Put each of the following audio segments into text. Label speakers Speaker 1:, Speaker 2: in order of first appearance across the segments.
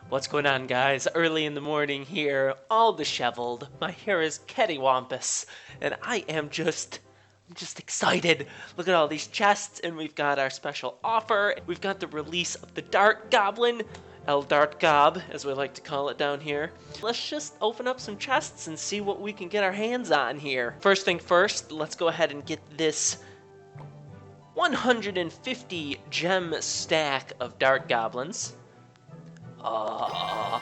Speaker 1: What's going on, guys? Early in the morning here, all disheveled. My hair is cattywampus, and I am just excited. Look at all these chests, and we've got our special offer. We've got the release of the Dart Goblin, Dart Gob, as we like to call it down here. Let's just open up some chests and see what we can get our hands on here. First thing first, let's go ahead and get this 150 gem stack of Dart Goblins. Oh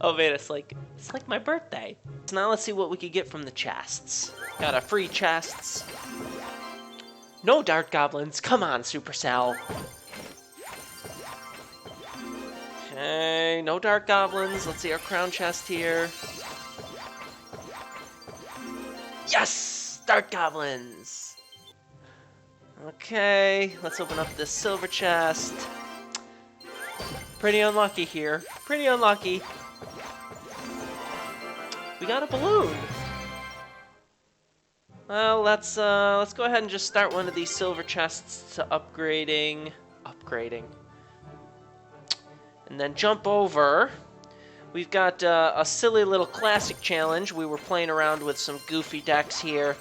Speaker 1: man, it's like my birthday. So now let's see what we could get from the chests. Got our free chests. No Dart Goblins. Come on, Supercell. Okay, no Dart Goblins. Let's see our crown chest here. Yes! Dart Goblins! Okay, let's open up this silver chest. Pretty unlucky here. Pretty unlucky. We got a balloon. Well, let's go ahead and just start one of these silver chests to upgrading, and then jump over. We've got a silly little classic challenge. We were playing around with some goofy decks here.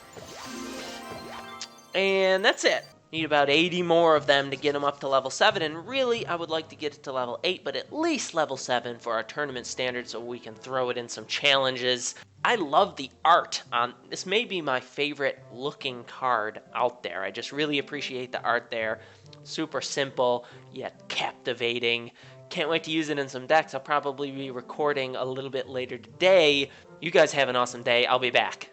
Speaker 1: And that's it. Need about 80 more of them to get them up to level 7, and really I would like to get it to level 8, but at least level 7 for our tournament standard so we can throw it in some challenges. I love the art on this. May be my favorite looking card out there. I just really appreciate the art there. Super simple, yet captivating. Can't wait to use it in some decks. I'll probably be recording a little bit later today. You guys have an awesome day. I'll be back.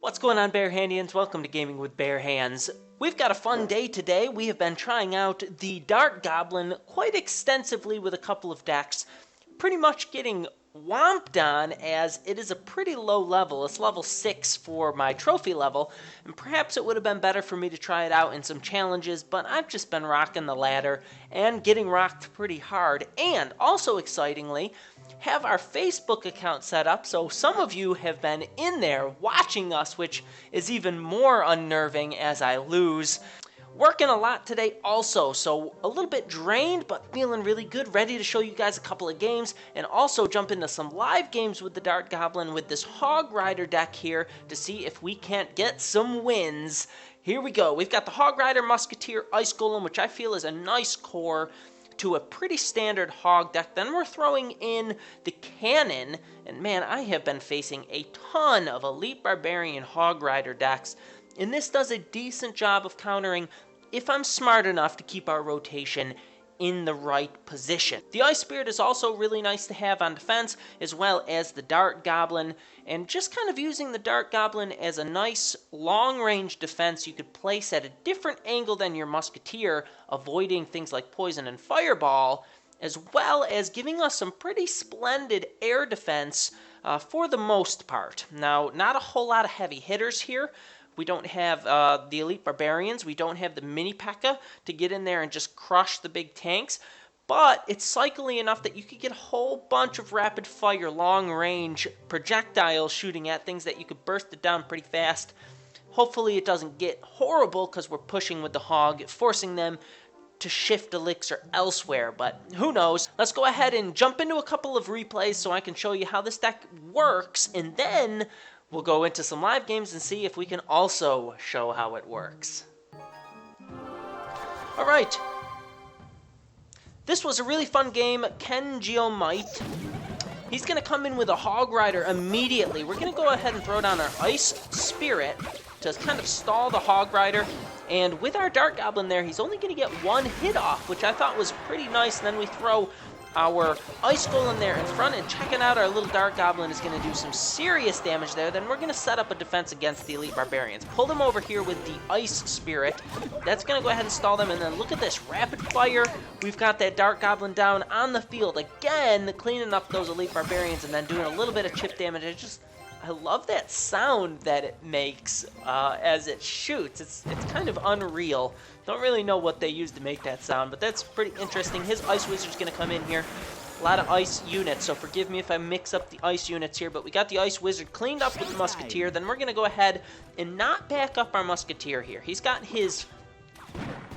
Speaker 1: What's going on, Bare Handians? Welcome to Gaming with Bare Hands. We've got a fun day today. We have been trying out the Dart Goblin quite extensively with a couple of decks. Pretty much getting whomped on as it is a pretty low level. It's level 6 for my trophy level, and perhaps it would have been better for me to try it out in some challenges, but I've just been rocking the ladder and getting rocked pretty hard. And also excitingly, have our Facebook account set up, so some of you have been in there watching us, which is even more unnerving as I lose. Working a lot today also, so a little bit drained, but feeling really good, ready to show you guys a couple of games, and also jump into some live games with the Dart Goblin with this Hog Rider deck here to see if we can't get some wins. Here we go. We've got the Hog Rider Musketeer Ice Golem, which I feel is a nice core to a pretty standard hog deck. Then we're throwing in the cannon, and man, I have been facing a ton of Elite Barbarian Hog Rider decks, and this does a decent job of countering if I'm smart enough to keep our rotation in the right position. The Ice Spirit is also really nice to have on defense, as well as the Dart Goblin, and just kind of using the Dart Goblin as a nice long-range defense you could place at a different angle than your Musketeer, avoiding things like poison and fireball, as well as giving us some pretty splendid air defense for the most part. Now, not a whole lot of heavy hitters here. We don't have the Elite Barbarians. We don't have the Mini P.E.K.K.A. to get in there and just crush the big tanks. But it's cycly enough that you could get a whole bunch of rapid fire, long range projectiles shooting at things that you could burst it down pretty fast. Hopefully it doesn't get horrible because we're pushing with the hog, forcing them to shift elixir elsewhere, but who knows. Let's go ahead and jump into a couple of replays so I can show you how this deck works, and then we'll go into some live games and see if we can also show how it works. Alright. This was a really fun game. Ken Geomite. He's going to come in with a Hog Rider immediately. We're going to go ahead and throw down our Ice Spirit to kind of stall the Hog Rider. And with our Dart Goblin there, he's only going to get one hit off, which I thought was pretty nice. And then we throw our Ice Golem there in front, and checking out our little Dart Goblin is going to do some serious damage there. Then we're going to set up a defense against the Elite Barbarians. Pull them over here with the Ice Spirit. That's going to go ahead and stall them, and then look at this, rapid fire. We've got that Dart Goblin down on the field again, cleaning up those Elite Barbarians and then doing a little bit of chip damage. I love that sound that it makes as it shoots. It's kind of unreal. Don't really know what they used to make that sound, but that's pretty interesting. His Ice Wizard's going to come in here, A lot of ice units, so forgive me if I mix up the ice units here, but we got the Ice Wizard cleaned up with the Musketeer. Then we're going to go ahead and not back up our Musketeer here. He's got his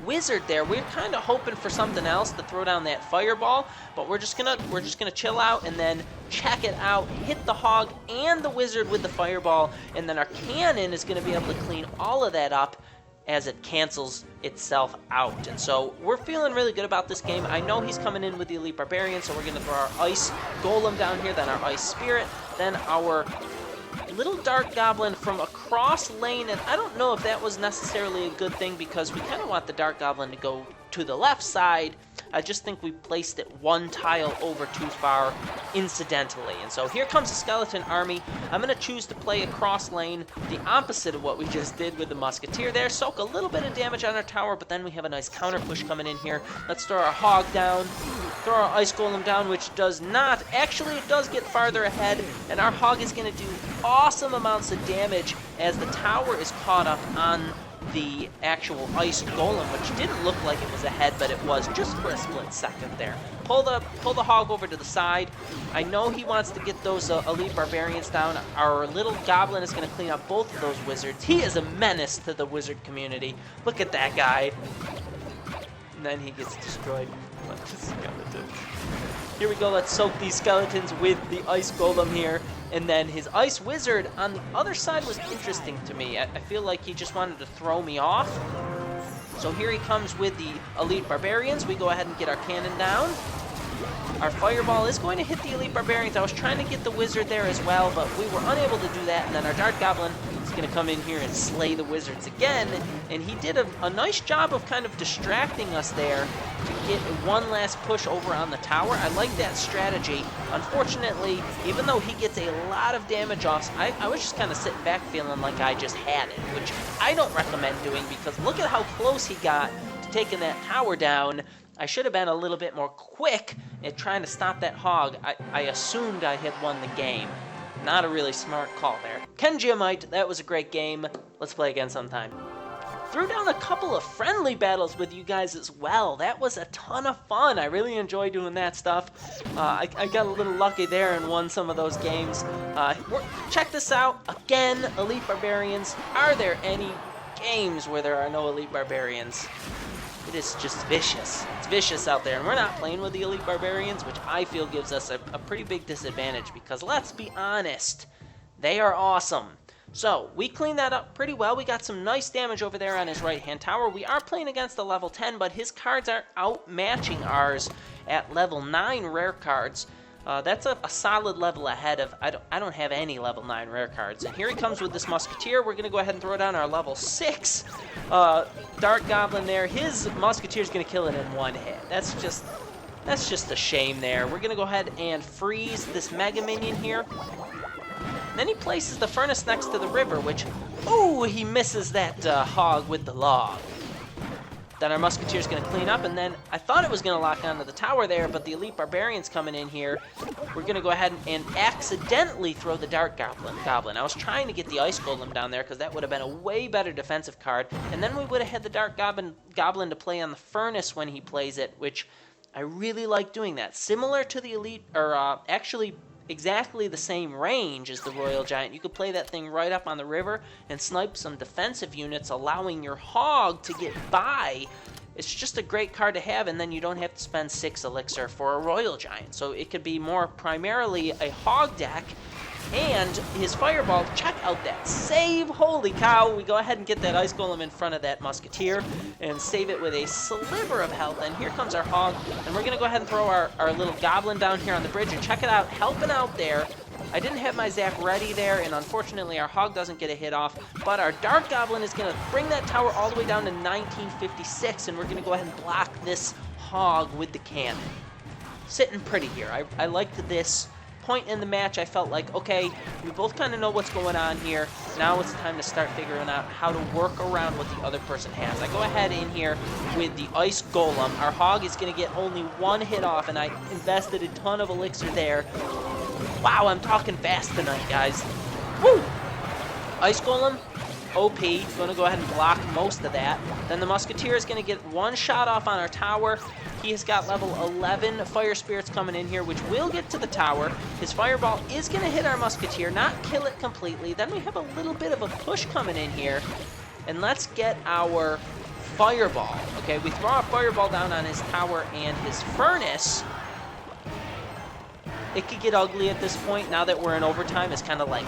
Speaker 1: Wizard there. We're kind of hoping for something else to throw down that fireball, but we're just gonna chill out and then check it out, hit the Hog and the Wizard with the fireball, and then our cannon is gonna be able to clean all of that up as it cancels itself out. And so we're feeling really good about this game. I know he's coming in with the Elite Barbarian, so we're gonna throw our Ice Golem down here, then our Ice Spirit, then our little Dart Goblin from across lane, and I don't know if that was necessarily a good thing because we kind of want the Dart Goblin to go to the left side. I just think we placed it one tile over too far incidentally. And so here comes the Skeleton Army. I'm going to choose to play across lane, the opposite of what we just did with the Musketeer there. Soak a little bit of damage on our tower, but then we have a nice counter push coming in here. Let's throw our Hog down, throw our Ice Golem down, which does not. Actually, it does get farther ahead, and our Hog is going to do awesome amounts of damage as the tower is caught up on the actual Ice Golem, which didn't look like it was ahead, but it was just for a split second there. Pull the Hog over to the side. I know he wants to get those Elite Barbarians down. Our little Goblin is going to clean up both of those Wizards. He is a menace to the Wizard community. Look at that guy. And then he gets destroyed by the skeletons. Here we go, let's soak these skeletons with the Ice Golem here. And then his Ice Wizard on the other side was interesting to me. I feel like he just wanted to throw me off. So here he comes with the Elite Barbarians. We go ahead and get our cannon down. Our Fireball is going to hit the Elite Barbarians. I was trying to get the Wizard there as well, but we were unable to do that. And then our Dart Goblin is going to come in here and slay the Wizards again. And he did a nice job of kind of distracting us there to get one last push over on the tower. I like that strategy. Unfortunately, even though he gets a lot of damage off, I was just kind of sitting back feeling like I just had it, which I don't recommend doing because look at how close he got to taking that tower down. I should have been a little bit more quick at trying to stop that Hog. I assumed I had won the game. Not a really smart call there. Ken Geomite, that was a great game. Let's play again sometime. Threw down a couple of friendly battles with you guys as well. That was a ton of fun. I really enjoy doing that stuff. I got a little lucky there and won some of those games. Check this out. Again, Elite Barbarians. Are there any games where there are no Elite Barbarians? It is just vicious. It's vicious out there, and we're not playing with the Elite Barbarians, which I feel gives us a pretty big disadvantage because, let's be honest, they are awesome. So, we cleaned that up pretty well. We got some nice damage over there on his right-hand tower. We are playing against a level 10, but his cards are outmatching ours at level 9 rare cards. That's a solid level ahead of, I don't have any level 9 rare cards. And here he comes with this Musketeer. We're going to go ahead and throw down our level 6 Dart Goblin there. His Musketeer is going to kill it in one hit. That's just a shame there. We're going to go ahead and freeze this Mega Minion here. Then he places the Furnace next to the river, which, oh, he misses that Hog with the log. Then our Musketeer's going to clean up, and then I thought it was going to lock onto the tower there, but the Elite Barbarian's coming in here. We're going to go ahead and accidentally throw the Dart Goblin. I was trying to get the Ice Golem down there because that would have been a way better defensive card, and then we would have had the Dart Goblin to play on the Furnace when he plays it, which I really like doing that. Similar to the Elite, or actually exactly the same range as the Royal Giant. You could play that thing right up on the river and snipe some defensive units, allowing your Hog to get by. It's just a great card to have, and then you don't have to spend 6 elixir for a Royal Giant. So it could be more primarily a Hog deck. And his Fireball, check out that save. Holy cow. We go ahead and get that Ice Golem in front of that Musketeer and save it with a sliver of health. And here comes our Hog. And we're going to go ahead and throw our little Goblin down here on the bridge. And check it out, helping out there. I didn't have my Zap ready there, and unfortunately our Hog doesn't get a hit off. But our Dart Goblin is going to bring that tower all the way down to 1956. And we're going to go ahead and block this Hog with the cannon. Sitting pretty here. I liked this point in the match. I felt like, okay, we both kind of know what's going on here. Now it's time to start figuring out how to work around what the other person has. I go ahead in here with the Ice Golem. Our Hog is going to get only one hit off, and I invested a ton of elixir there. Wow, I'm talking fast tonight, guys. Woo! Ice Golem, OP. Going to go ahead and block most of that. Then the Musketeer is going to get one shot off on our tower. He has got level 11 Fire Spirits coming in here, which will get to the tower. His Fireball is going to hit our Musketeer, not kill it completely. Then we have a little bit of a push coming in here. And let's get our Fireball. Okay, we throw a Fireball down on his tower and his Furnace. It could get ugly at this point. Now that we're in overtime, it's kind of like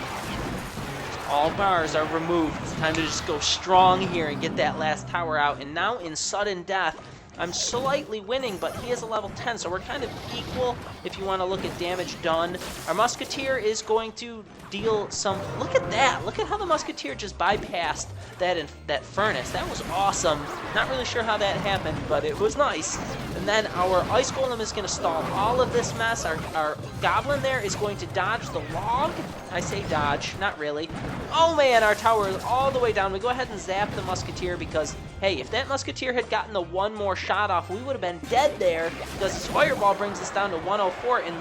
Speaker 1: all bars are removed. It's time to just go strong here and get that last tower out. And now in sudden death, I'm slightly winning, but he is a level 10, so we're kind of equal if you want to look at damage done. Our Musketeer is going to deal some... Look at that! Look at how the Musketeer just bypassed that Furnace. That was awesome. Not really sure how that happened, but it was nice. And then our Ice Golem is going to stall all of this mess. Our Goblin there is going to dodge the log. I say dodge, not really. Oh man, our tower is all the way down. We go ahead and zap the Musketeer because, hey, if that Musketeer had gotten the one more shot off, we would have been dead there because his Fireball brings us down to 104, and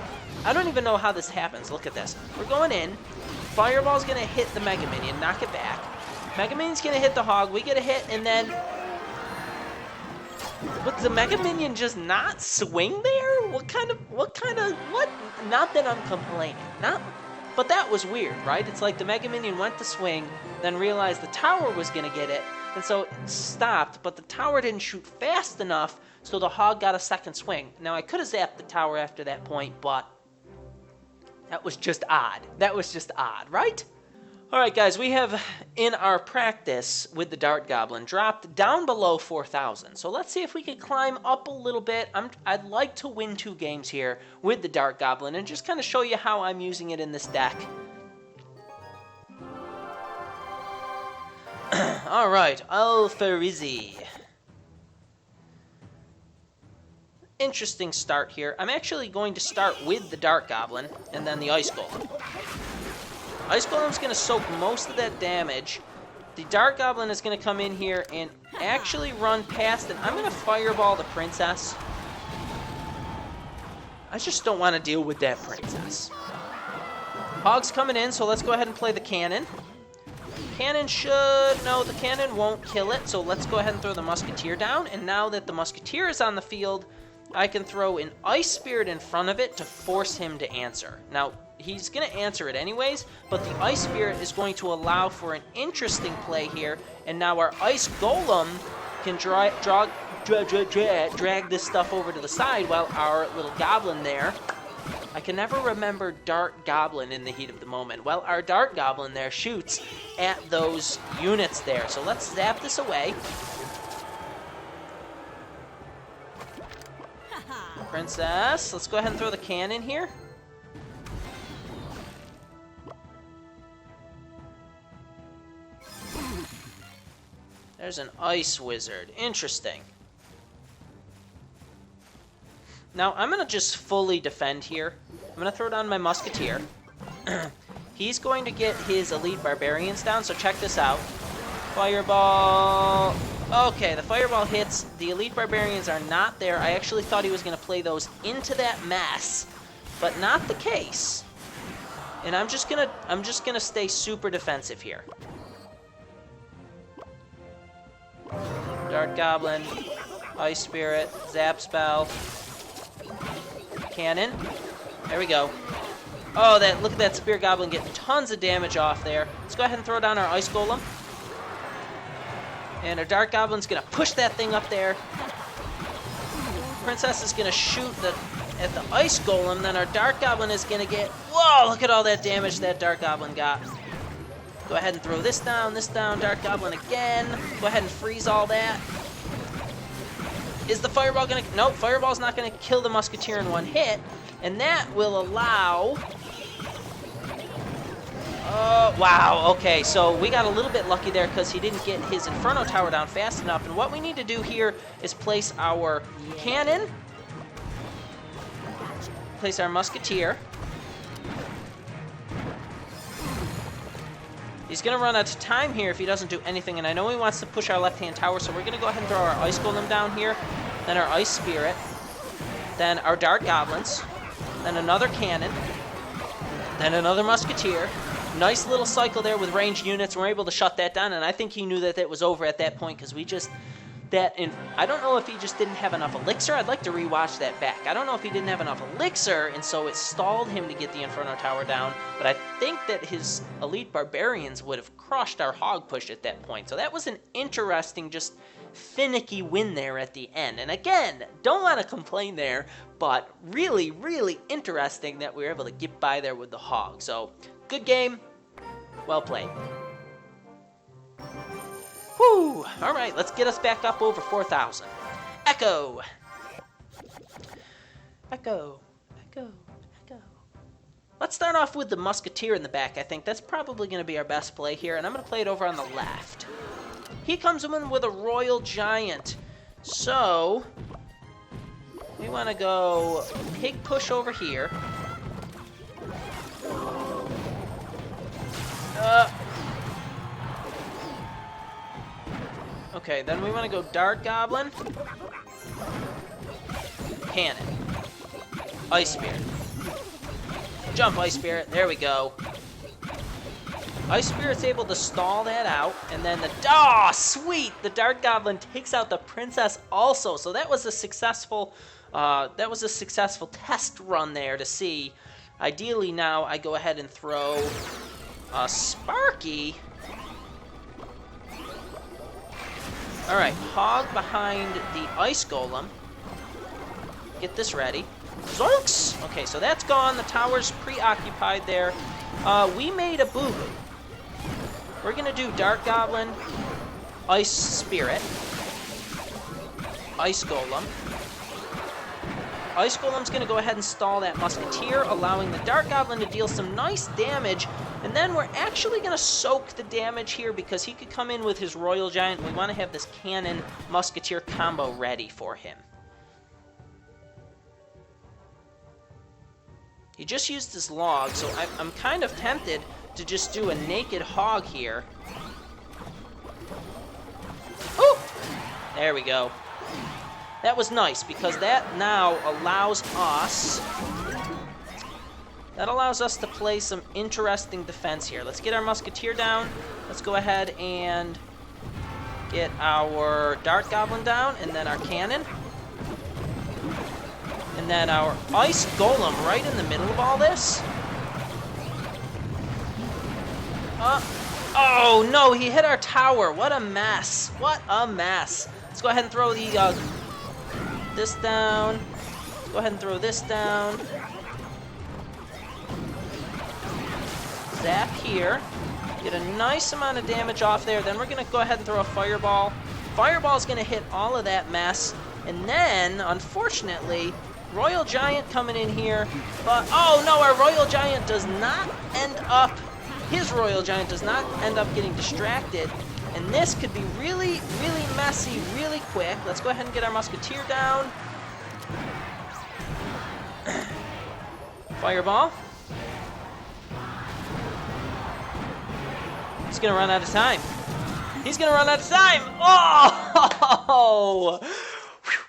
Speaker 1: I don't even know how this happens. Look at this. We're going in. Fireball's going to hit the Mega Minion, knock it back. Mega Minion's going to hit the Hog. We get a hit, and then... Would the Mega Minion just not swing there? What? Not that I'm complaining. But that was weird, right? It's like the Mega Minion went to swing, then realized the tower was going to get it, and so it stopped, but the tower didn't shoot fast enough, so the Hog got a second swing. Now, I could have zapped the tower after that point, but that was just odd. That was just odd, right? All right, guys, we have, in our practice with the Dart Goblin, dropped down below 4,000. So let's see if we can climb up a little bit. I'd like to win 2 games here with the Dart Goblin and just kind of show you how I'm using it in this deck. All right, Alfarizi. Interesting start here. I'm actually going to start with the Dart Goblin and then the Ice Golem. Ice Golem's going to soak most of that damage. The Dart Goblin is going to come in here and actually run past it. I'm going to Fireball the Princess. I just don't want to deal with that Princess. Hog's coming in, so let's go ahead and play the Cannon. Cannon should... No, the Cannon won't kill it, so let's go ahead and throw the Musketeer down. And now that the Musketeer is on the field, I can throw an Ice Spirit in front of it to force him to answer. Now, he's going to answer it anyways, but the Ice Spirit is going to allow for an interesting play here, and now our Ice Golem can drag this stuff over to the side while our little Goblin there... I can never remember Dart Goblin in the heat of the moment. Well, our Dart Goblin there shoots at those units there, so let's zap this away. Princess, let's go ahead and throw the cannon here. There's an Ice Wizard. Interesting. Now, I'm going to just fully defend here. I'm going to throw down my Musketeer. He's going to get his Elite Barbarians down, so check this out. Fireball. Okay, the Fireball hits. The Elite Barbarians are not there. I actually thought he was going to play those into that mess, but not the case. And I'm just gonna stay super defensive here. Dart Goblin, Ice Spirit, Zap Spell, Cannon. There we go. Oh, look at that Spear Goblin getting tons of damage off there. Let's go ahead and throw down our Ice Golem. And our Dart Goblin's gonna push that thing up there. Princess is gonna shoot at the Ice Golem, then our Dart Goblin is gonna get... Whoa, look at all that damage that Dart Goblin got. Go ahead and throw this down, Dart Goblin again. Go ahead and freeze all that. Is the Fireball gonna... Nope, Fireball's not gonna kill the Musketeer in one hit. And that will allow... wow, okay, so we got a little bit lucky there because he didn't get his Inferno Tower down fast enough. And what we need to do here is place our Cannon, place our Musketeer. He's going to run out of time here if he doesn't do anything, and I know he wants to push our left-hand tower, so we're going to go ahead and throw our Ice Golem down here, then our Ice Spirit, then our Dart Goblins, then another Cannon, then another Musketeer, Nice little cycle there with ranged units. We're able to shut that down, and I think he knew that it was over at that point because we just... I don't know if he just didn't have enough elixir. I'd like to rewatch that back. I don't know if he didn't have enough elixir, and so it stalled him to get the Inferno Tower down, but I think that his elite barbarians would have crushed our hog push at that point. So that was an interesting, just finicky win there at the end. And again, don't want to complain there, but really, really interesting that we were able to get by there with the hog. So, good game. Well played. Whew! Alright, let's get us back up over 4,000. Echo! Echo. Echo. Echo. Let's start off with the Musketeer in the back, I think. That's probably going to be our best play here, and I'm going to play it over on the left. He comes in with a Royal Giant. So, we want to go pig push over here. Okay, then we want to go Dart Goblin. Cannon. Ice Spirit. Jump Ice Spirit. There we go. Ice Spirit's able to stall that out, and then oh, sweet! The Dart Goblin takes out the Princess also. So that was a successful test run there to see. Ideally now I go ahead and throw Sparky. Alright, Hog behind the Ice Golem. Get this ready. Zonks! Okay, so that's gone. The tower's preoccupied there. We made a boo-boo. We're going to do Dart Goblin, Ice Spirit, Ice Golem. Ice Golem's going to go ahead and stall that Musketeer, allowing the Dart Goblin to deal some nice damage. And then we're actually going to soak the damage here because he could come in with his Royal Giant. We want to have this Cannon Musketeer combo ready for him. He just used his log, so I'm kind of tempted to just do a naked hog here. Oh! There we go. That was nice because that now allows us... That allows us to play some interesting defense here. Let's get our Musketeer down. Let's go ahead and get our Dart Goblin down, and then our Cannon. And then our Ice Golem right in the middle of all this. Oh no, he hit our tower. What a mess. What a mess. Let's go ahead and throw the this down. Go ahead and throw this down. Zap here. Get a nice amount of damage off there. Then we're going to go ahead and throw a Fireball. Fireball's going to hit all of that mess. And then, unfortunately, Royal Giant coming in here. But, oh no, our Royal Giant does not end up... His Royal Giant does not end up getting distracted. And this could be really, really messy really quick. Let's go ahead and get our Musketeer down. Fireball. He's going to run out of time. He's going to run out of time. Oh!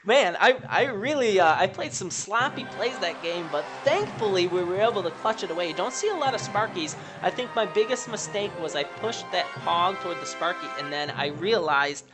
Speaker 1: Man, I really, I played some sloppy plays that game, but thankfully we were able to clutch it away. You don't see a lot of Sparkies. I think my biggest mistake was I pushed that hog toward the Sparky, and then I realized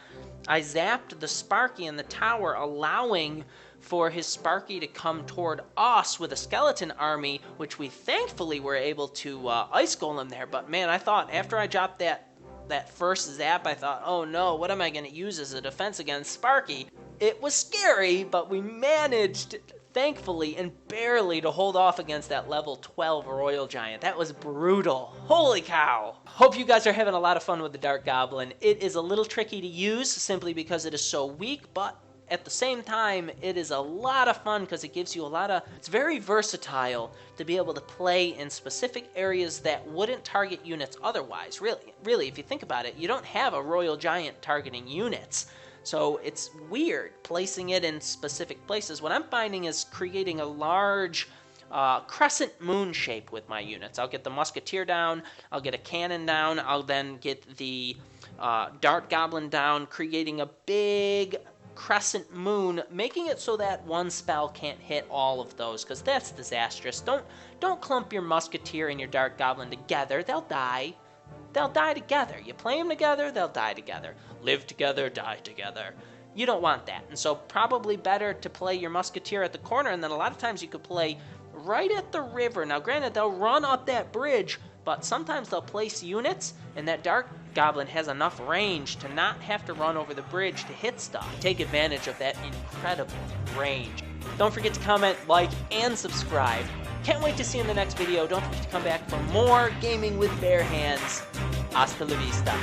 Speaker 1: I zapped the Sparky in the tower, allowing for his Sparky to come toward us with a skeleton army, which we thankfully were able to Ice Golem there. But man, I thought after I dropped that first zap, I thought, oh no, what am I going to use as a defense against Sparky? It was scary, but we managed, thankfully and barely, to hold off against that level 12 Royal Giant. That was brutal. Holy cow. Hope you guys are having a lot of fun with the Dart Goblin. It is a little tricky to use simply because it is so weak, but at the same time, it is a lot of fun because it gives you a lot of... It's very versatile to be able to play in specific areas that wouldn't target units otherwise. Really, if you think about it, you don't have a Royal Giant targeting units. So it's weird placing it in specific places. What I'm finding is creating a large crescent moon shape with my units. I'll get the Musketeer down, I'll get a Cannon down, I'll then get the Dart Goblin down, creating a big crescent moon, making it so that one spell can't hit all of those, because that's disastrous. Don't clump your Musketeer and your Dart Goblin together. They'll die. They'll die together. You play them together, they'll die together. Live together, die together. You don't want that. And so probably better to play your Musketeer at the corner, and then a lot of times you could play right at the river. Now granted, they'll run up that bridge, but sometimes they'll place units, and that Dart Goblin has enough range to not have to run over the bridge to hit stuff. Take advantage of that incredible range. Don't forget to comment, like, and subscribe. Can't wait to see you in the next video. Don't forget to come back for more gaming with bare hands. Hasta la vista.